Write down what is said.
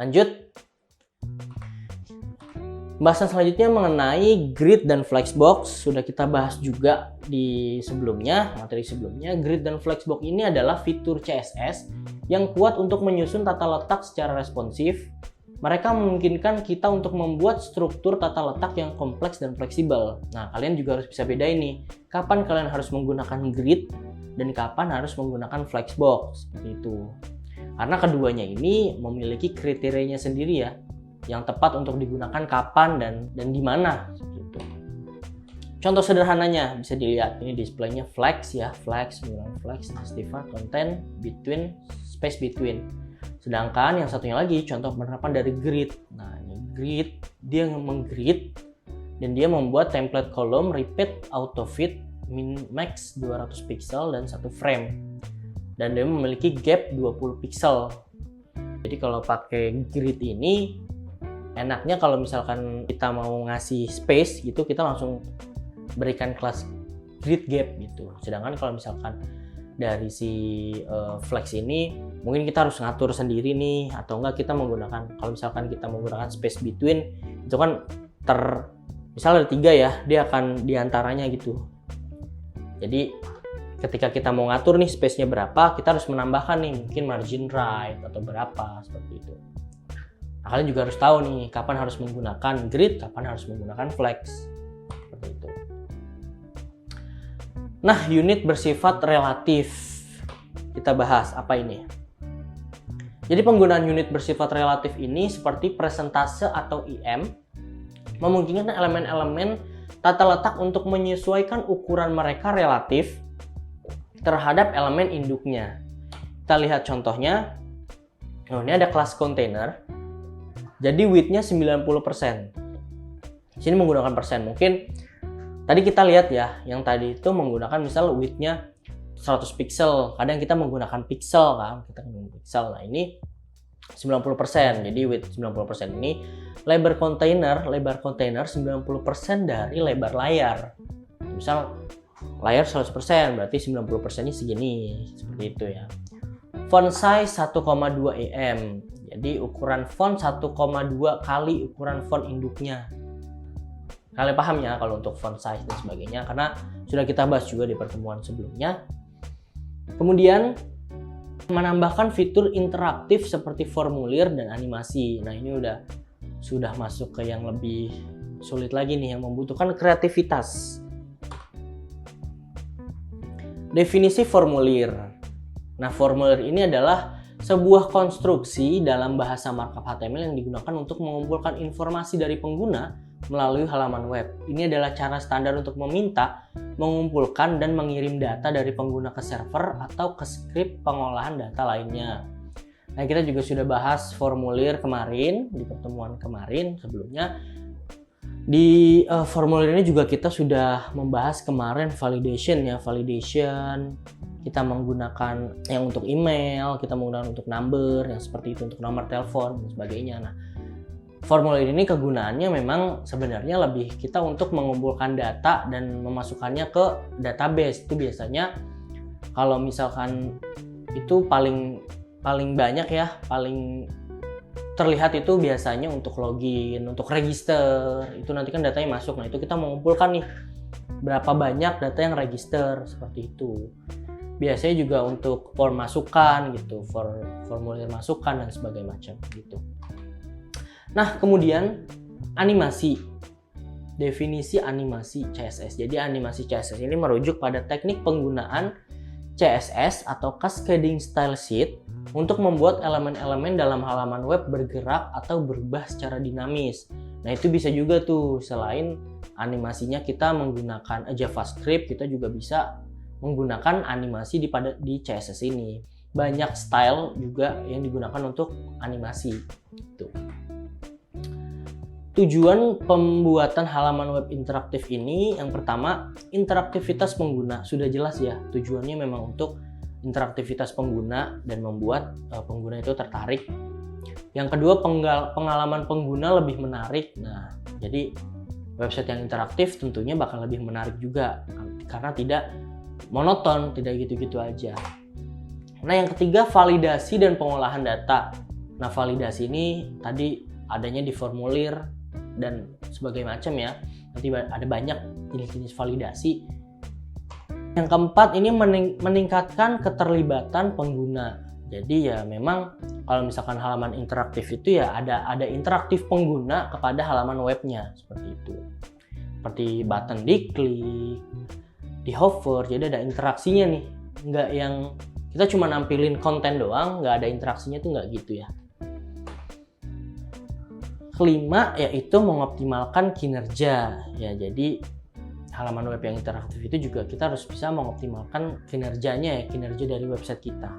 Lanjut. Pembahasan selanjutnya mengenai grid dan flexbox. Sudah kita bahas juga di sebelumnya, materi sebelumnya. Grid dan flexbox ini adalah fitur CSS yang kuat untuk menyusun tata letak secara responsif. Mereka memungkinkan kita untuk membuat struktur tata letak yang kompleks dan fleksibel. Nah, kalian juga harus bisa bedain nih, kapan kalian harus menggunakan grid dan kapan harus menggunakan flexbox. Seperti itu. Karena keduanya ini memiliki kriterianya sendiri ya, yang tepat untuk digunakan kapan dan di mana. Gitu. Contoh sederhananya bisa dilihat, ini displaynya flex ya, flex, justify, content, between, space between. Sedangkan yang satunya lagi contoh penerapan dari grid. Nah, ini grid, dia meng-grid dan dia membuat template kolom repeat auto fit min max 200 pixel dan 1 frame. Dan dia memiliki gap 20 pixel. Jadi kalau pakai grid ini enaknya kalau misalkan kita mau ngasih space gitu, kita langsung berikan kelas grid gap gitu. Sedangkan kalau misalkan dari si flex ini mungkin kita harus ngatur sendiri nih, atau enggak kita menggunakan, kalau misalkan kita menggunakan space between itu kan misalnya ada 3 ya, dia akan diantaranya gitu. Jadi ketika kita mau ngatur nih space-nya berapa, kita harus menambahkan nih mungkin margin right atau berapa, seperti itu. Nah, kalian juga harus tahu nih kapan harus menggunakan grid, kapan harus menggunakan flex. Seperti itu. Nah, unit bersifat relatif. Kita bahas apa ini. Jadi penggunaan unit bersifat relatif ini seperti presentase atau IM memungkinkan elemen-elemen tata letak untuk menyesuaikan ukuran mereka relatif terhadap elemen induknya. Kita lihat contohnya. Oh, ini ada kelas container. Jadi width-nya 90%. Sini menggunakan persen. Mungkin tadi kita lihat ya, yang tadi itu menggunakan misal width-nya 100 pixel. Kadang kita menggunakan pixel kan, kita menggunakan pixel. Nah, ini 90%. Jadi width 90% ini lebar kontainer 90% dari lebar layar. Misal layar 100%, berarti 90%-nya segini. Seperti itu ya. Font size 1,2 em. Jadi ukuran font 1,2 kali ukuran font induknya. Kalian paham ya kalau untuk font size dan sebagainya, karena sudah kita bahas juga di pertemuan sebelumnya. Kemudian menambahkan fitur interaktif seperti formulir dan animasi. Nah, ini sudah masuk ke yang lebih sulit lagi nih, yang membutuhkan kreativitas. Definisi formulir. Nah, formulir ini adalah sebuah konstruksi dalam bahasa markup HTML yang digunakan untuk mengumpulkan informasi dari pengguna melalui halaman web. Ini adalah cara standar untuk meminta, mengumpulkan, dan mengirim data dari pengguna ke server atau ke skrip pengolahan data lainnya. Nah, kita juga sudah bahas formulir kemarin, di pertemuan kemarin sebelumnya. Di formulir ini juga kita sudah membahas kemarin validation ya, validation. Kita menggunakan yang untuk email, kita menggunakan untuk number, yang seperti itu untuk nomor telepon dan sebagainya. Nah, formulir ini kegunaannya memang sebenarnya lebih kita untuk mengumpulkan data dan memasukkannya ke database. Itu biasanya kalau misalkan itu paling banyak ya, paling terlihat itu biasanya untuk login, untuk register. Itu nanti kan datanya masuk. Nah, itu kita mengumpulkan nih berapa banyak data yang register, seperti itu. Biasanya juga untuk form masukan gitu, formulir masukan dan sebagainya macam gitu. Nah, kemudian animasi. Definisi animasi CSS. Jadi animasi CSS ini merujuk pada teknik penggunaan CSS atau cascading style sheet untuk membuat elemen-elemen dalam halaman web bergerak atau berubah secara dinamis. Nah, itu bisa juga tuh, selain animasinya kita menggunakan JavaScript, kita juga bisa menggunakan animasi di CSS ini. Banyak style juga yang digunakan untuk animasi. Gitu. Tujuan pembuatan halaman web interaktif ini, yang pertama, interaktivitas pengguna. Sudah jelas ya, tujuannya memang untuk interaktivitas pengguna dan membuat pengguna itu tertarik. Yang kedua, pengalaman pengguna lebih menarik. Nah, jadi website yang interaktif tentunya bakal lebih menarik juga, karena tidak monoton, tidak gitu-gitu aja. Nah, yang ketiga, validasi dan pengolahan data. Nah, validasi ini tadi adanya di formulir dan sebagai macam ya. Nanti ada banyak jenis-jenis validasi. Yang keempat ini meningkatkan keterlibatan pengguna. Jadi ya memang kalau misalkan halaman interaktif itu ya ada interaktif pengguna kepada halaman webnya seperti itu. Seperti button diklik, di hover, jadi ada interaksinya nih. Nggak yang kita cuma nampilin konten doang, nggak ada interaksinya tuh nggak gitu ya. Kelima yaitu mengoptimalkan kinerja. Ya jadi halaman web yang interaktif itu juga kita harus bisa mengoptimalkan kinerjanya ya, kinerja dari website kita.